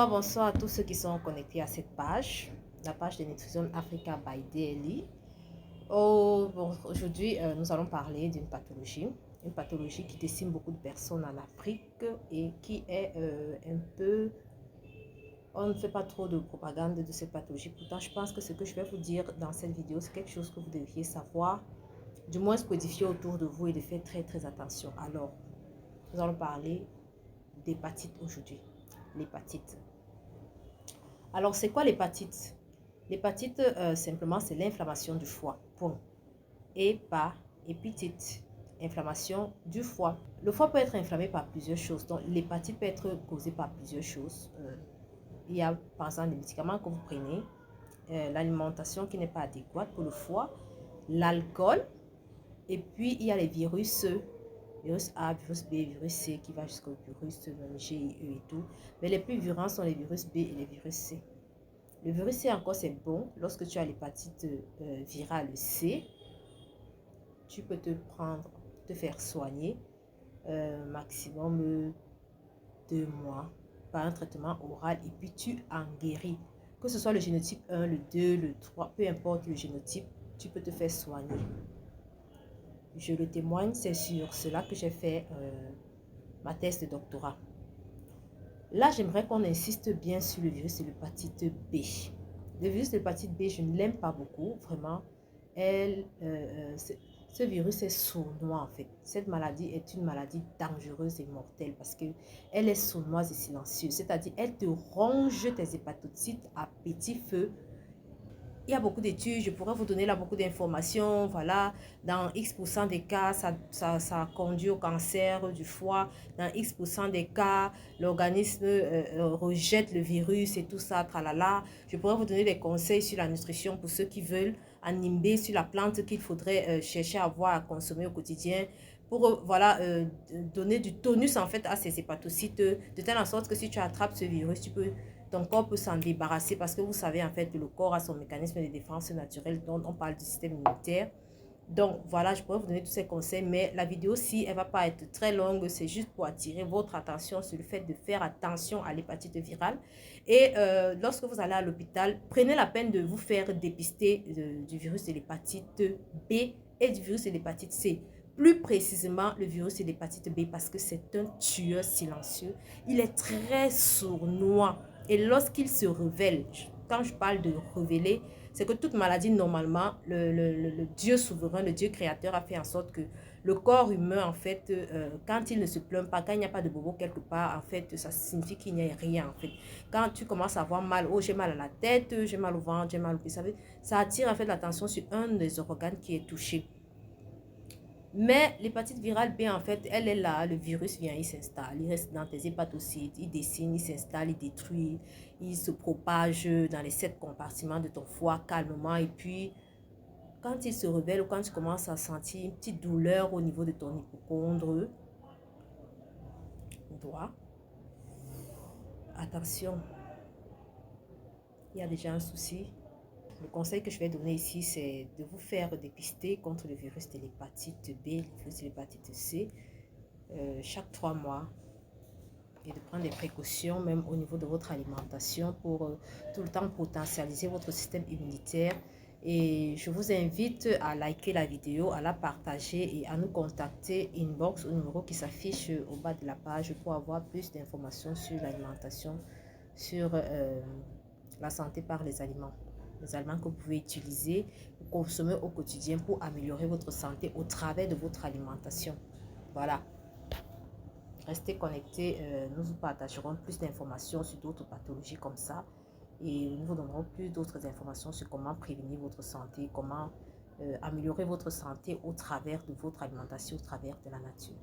Bonsoir à tous ceux qui sont connectés à cette page, la page de Nutrition Africa by DLI. Aujourd'hui, nous allons parler d'une une pathologie qui décime beaucoup de personnes en Afrique et qui est un peu... On ne fait pas trop de propagande de cette pathologie. Pourtant, je pense que ce que je vais vous dire dans cette vidéo, c'est quelque chose que vous devriez savoir, du moins se codifier autour de vous et de faire très attention. Alors, nous allons parler d'hépatite aujourd'hui. L'hépatite. Alors, c'est quoi l'hépatite? L'hépatite, simplement, c'est l'inflammation du foie. Point. Hépatite, inflammation du foie. Le foie peut être inflammé par plusieurs choses. Donc, l'hépatite peut être causée par plusieurs choses. Il y a, par exemple, les médicaments que vous prenez, l'alimentation qui n'est pas adéquate pour le foie, l'alcool, et puis il y a les virus A, virus B, virus C, qui va jusqu'au virus G, E et tout. Mais les plus virulents sont les virus B et les virus C. Le virus C encore c'est bon. Lorsque tu as l'hépatite virale C, tu peux te faire soigner maximum 2 mois par un traitement oral et puis tu en guéris. Que ce soit le génotype 1, le 2, le 3, peu importe le génotype, tu peux te faire soigner. Je le témoigne, c'est sur cela que j'ai fait ma thèse de doctorat. Là, j'aimerais qu'on insiste bien sur le virus de l'hépatite B. Le virus de l'hépatite B, je ne l'aime pas beaucoup, vraiment. Ce virus est sournois en fait. Cette maladie est une maladie dangereuse et mortelle parce qu'elle est sournoise et silencieuse. C'est-à-dire, elle te ronge tes hépatocytes à petit feu. Il y a beaucoup d'études, je pourrais vous donner là beaucoup d'informations. Voilà, dans X% des cas, ça conduit au cancer du foie. Dans X% des cas, l'organisme rejette le virus et tout ça, tralala. Je pourrais vous donner des conseils sur la nutrition pour ceux qui veulent animer sur la plante qu'il faudrait chercher à avoir à consommer au quotidien pour donner du tonus en fait à ces hépatocytes de telle sorte que si tu attrapes ce virus, ton corps peut s'en débarrasser parce que vous savez en fait que le corps a son mécanisme de défense naturelle dont on parle du système immunitaire. Donc voilà, je pourrais vous donner tous ces conseils, mais la vidéo-ci, elle ne va pas être très longue, c'est juste pour attirer votre attention sur le fait de faire attention à l'hépatite virale. Et lorsque vous allez à l'hôpital, prenez la peine de vous faire dépister du virus de l'hépatite B et du virus de l'hépatite C. Plus précisément, le virus de l'hépatite B parce que c'est un tueur silencieux. Il est très sournois. Et lorsqu'il se révèle, quand je parle de révéler, c'est que toute maladie, normalement, le Dieu souverain, le Dieu créateur a fait en sorte que le corps humain, en fait, quand il ne se plaint pas, quand il n'y a pas de bobo quelque part, en fait, ça signifie qu'il n'y a rien, en fait. Quand tu commences à avoir mal, oh, j'ai mal à la tête, j'ai mal au ventre, j'ai mal au pied, ça attire, en fait, l'attention sur un des organes qui est touché. Mais l'hépatite virale B, en fait, elle est là, le virus vient, il s'installe, il reste dans tes hépatocytes, il dessine, il s'installe, il détruit, il se propage dans les 7 compartiments de ton foie calmement. Et puis, quand il se révèle ou quand tu commences à sentir une petite douleur au niveau de ton hypochondre droit, attention, il y a déjà un souci. Le conseil que je vais donner ici, c'est de vous faire dépister contre le virus de l'hépatite B, le virus de l'hépatite C, chaque 3 mois. Et de prendre des précautions même au niveau de votre alimentation pour tout le temps potentialiser votre système immunitaire. Et je vous invite à liker la vidéo, à la partager et à nous contacter inbox au numéro qui s'affiche au bas de la page pour avoir plus d'informations sur l'alimentation, sur la santé par les aliments. Les aliments que vous pouvez utiliser ou consommer au quotidien pour améliorer votre santé au travers de votre alimentation. Voilà. Restez connectés, nous vous partagerons plus d'informations sur d'autres pathologies comme ça et nous vous donnerons plus d'autres informations sur comment prévenir votre santé, comment améliorer votre santé au travers de votre alimentation, au travers de la nature.